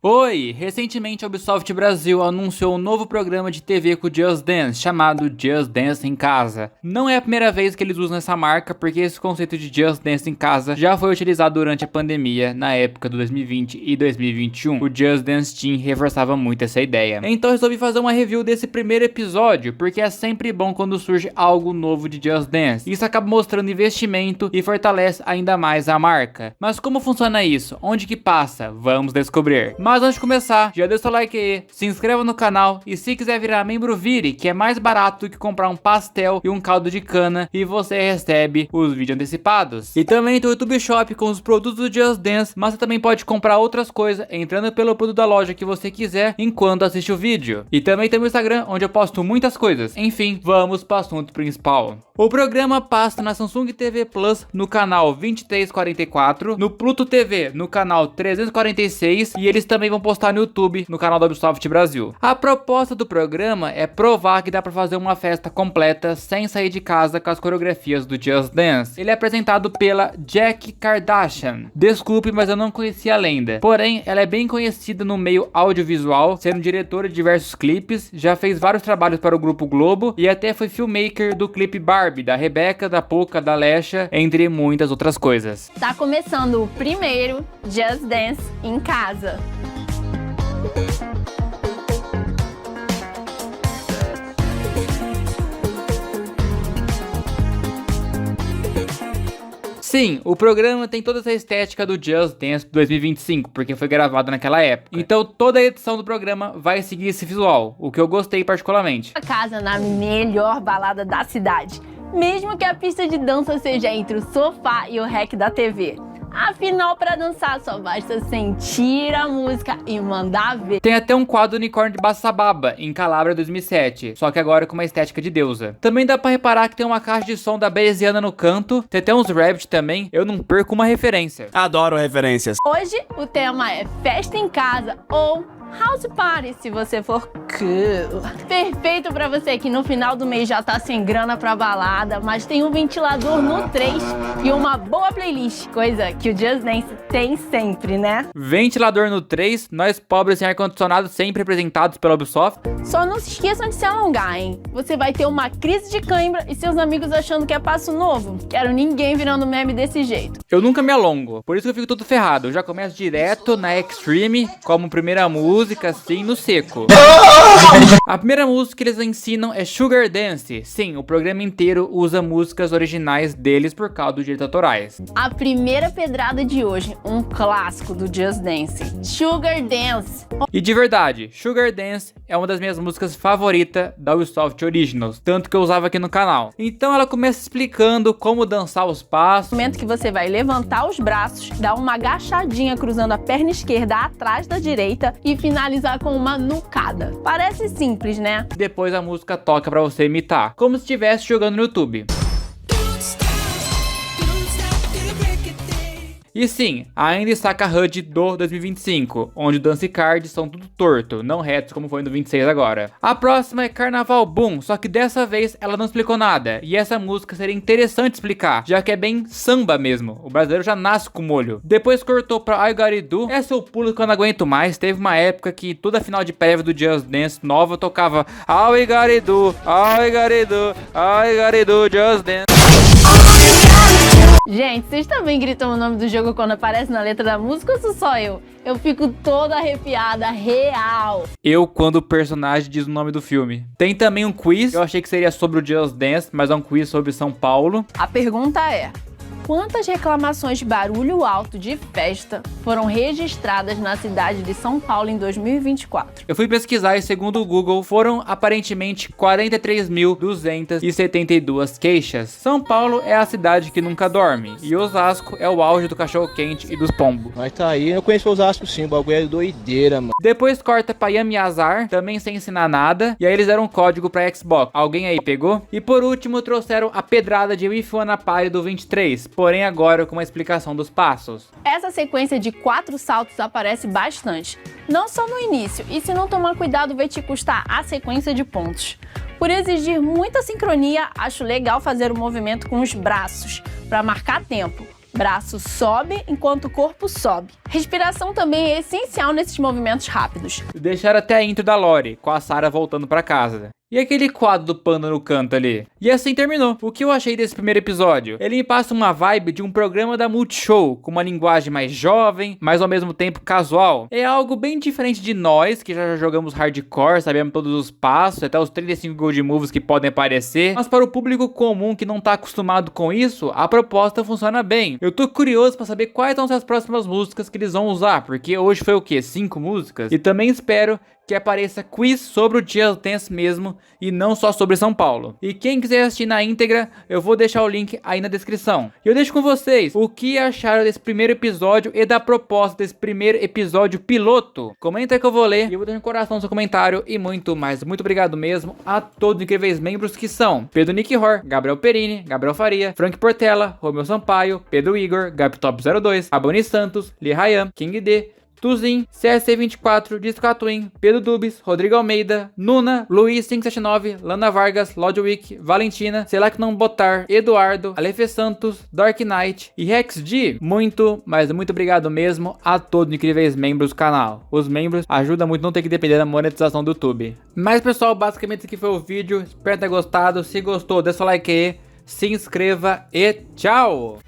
Oi! Recentemente a Ubisoft Brasil anunciou um novo programa de TV com o Just Dance, chamado Just Dance em Casa. Não é a primeira vez que eles usam essa marca, porque esse conceito de Just Dance em Casa já foi utilizado durante a pandemia, na época de 2020 e 2021. O Just Dance Team reforçava muito essa ideia. Então resolvi fazer uma review desse primeiro episódio, porque é sempre bom quando surge algo novo de Just Dance. Isso acaba mostrando investimento e fortalece ainda mais a marca. Mas como funciona isso? Onde que passa? Vamos descobrir. Mas antes de começar, já deixa o like aí, se inscreva no canal e se quiser virar membro vire, que é mais barato do que comprar um pastel e um caldo de cana e você recebe os vídeos antecipados. E também tem o YouTube Shop com os produtos do Just Dance, mas você também pode comprar outras coisas entrando pelo produto da loja que você quiser enquanto assiste o vídeo. E também tem o Instagram, onde eu posto muitas coisas. Enfim, vamos para o assunto principal. O programa passa na Samsung TV Plus no canal 2344, no Pluto TV no canal 346 e eles também vão postar no YouTube, no canal da Ubisoft Brasil. A proposta do programa é provar que dá pra fazer uma festa completa sem sair de casa com as coreografias do Just Dance. Ele é apresentado pela Jack Kardashian. Desculpe, mas eu não conhecia a lenda. Porém, ela é bem conhecida no meio audiovisual, sendo diretora de diversos clipes, já fez vários trabalhos para o Grupo Globo e até foi filmmaker do clipe Barbie, da Rebeca, da Poca, da Lesha, entre muitas outras coisas. Tá começando o primeiro Just Dance em Casa. Sim, o programa tem toda essa estética do Just Dance 2025, porque foi gravado naquela época. Então toda a edição do programa vai seguir esse visual, o que eu gostei particularmente. A casa na melhor balada da cidade, mesmo que a pista de dança seja entre o sofá e o rack da TV. Afinal, para dançar só basta sentir a música e mandar ver. Tem até um quadro unicórnio de Bassababa, em Calabria 2007, só que agora com uma estética de deusa. Também dá pra reparar que tem uma caixa de som da Beiziana no canto, tem até uns rabbits também, eu não perco uma referência. Adoro referências. Hoje o tema é festa em casa ou house party, se você for cool. Perfeito pra você que no final do mês já tá sem grana pra balada, mas tem um ventilador no 3 e uma boa playlist, coisa que o Just Dance tem sempre, né? Ventilador no 3, nós pobres sem ar-condicionado sempre representados pela Ubisoft. Só não se esqueçam de se alongar, hein? Você vai ter uma crise de cãibra e seus amigos achando que é passo novo. Quero ninguém virando meme desse jeito. Eu nunca me alongo, por isso que eu fico todo ferrado. Eu já começo direto na Extreme, como primeira música, assim, no seco. A primeira música que eles ensinam é Sugar Dance. Sim, o programa inteiro usa músicas originais deles por causa dos direitos autorais. A primeira pedrada de hoje, um clássico do Just Dance, Sugar Dance. E de verdade, Sugar Dance é uma das minhas músicas favoritas da Ubisoft Originals, tanto que eu usava aqui no canal. Então ela começa explicando como dançar os passos. No momento que você vai levantar os braços, dar uma agachadinha cruzando a perna esquerda atrás da direita e finalizar com uma nucada. Parece simples, né? Depois a música toca pra você imitar, como se estivesse jogando no YouTube. E sim, ainda está a HUD do 2025, onde o dance cards são tudo torto, não retos como foi no 26 agora. A próxima é Carnaval Boom, só que dessa vez ela não explicou nada, e essa música seria interessante explicar, já que é bem samba mesmo, o brasileiro já nasce com molho. Depois cortou pra I Got It Do, essa eu pulo que eu não aguento mais, teve uma época que toda final de prévia do Just Dance nova tocava I Got It Do, I Got It Do, I Got It Do, Just Dance. Gente, vocês também gritam o nome do jogo quando aparece na letra da música ou sou só eu? Eu fico toda arrepiada, real. Eu, quando o personagem diz o nome do filme. Tem também um quiz, eu achei que seria sobre o Just Dance, mas é um quiz sobre São Paulo. A pergunta é: quantas reclamações de barulho alto de festa foram registradas na cidade de São Paulo em 2024? Eu fui pesquisar e segundo o Google, foram aparentemente 43.272 queixas. São Paulo é a cidade que nunca dorme, e Osasco é o auge do cachorro-quente e dos pombos. Mas tá aí, eu conheço Osasco sim, o bagulho é doideira, mano. Depois corta pra Yamiazar, também sem ensinar nada, e aí eles deram um código pra Xbox. Alguém aí pegou? E por último trouxeram a pedrada de If You Wanna Party do 23. Porém agora com uma explicação dos passos. Essa sequência de 4 saltos aparece bastante, não só no início, e se não tomar cuidado vai te custar a sequência de pontos. Por exigir muita sincronia, acho legal fazer o movimento com os braços, para marcar tempo. Braço sobe enquanto o corpo sobe. Respiração também é essencial nesses movimentos rápidos. Deixaram até a intro da Lori, com a Sarah voltando pra casa. E aquele quadro do panda no canto ali? E assim terminou. O que eu achei desse primeiro episódio? Ele me passa uma vibe de um programa da Multishow, com uma linguagem mais jovem, mas ao mesmo tempo casual. É algo bem diferente de nós, que já jogamos hardcore, sabemos todos os passos, até os 35 Gold Moves que podem aparecer. Mas para o público comum que não tá acostumado com isso, a proposta funciona bem. Eu tô curioso para saber quais vão ser as próximas músicas que eles vão usar, porque hoje foi o quê? 5 músicas? E também espero que apareça quiz sobre o Just Dance mesmo e não só sobre São Paulo. E quem quiser assistir na íntegra, eu vou deixar o link aí na descrição. E eu deixo com vocês o que acharam desse primeiro episódio e da proposta desse primeiro episódio piloto. Comenta que eu vou ler e eu vou deixar um coração no seu comentário e muito mais. Muito obrigado mesmo a todos os incríveis membros que são Pedro Nick Hor, Gabriel Perini, Gabriel Faria, Frank Portela, Romeu Sampaio, Pedro Igor, Gaptop02, Aboni Santos, Lee Ryan, King D, Tuzin, CSC24, Disco Twin, Pedro Dubis, Rodrigo Almeida, Nuna, Luiz 579, Lana Vargas, Lodwick, Valentina, Select Não Botar, Eduardo, Alefe Santos, Dark Knight e Rex G. Muito, mas muito obrigado mesmo a todos os incríveis membros do canal. Os membros ajudam muito a não ter que depender da monetização do YouTube. Mas pessoal, basicamente esse aqui foi o vídeo. Espero ter gostado. Se gostou, deixa o like aí, se inscreva e tchau!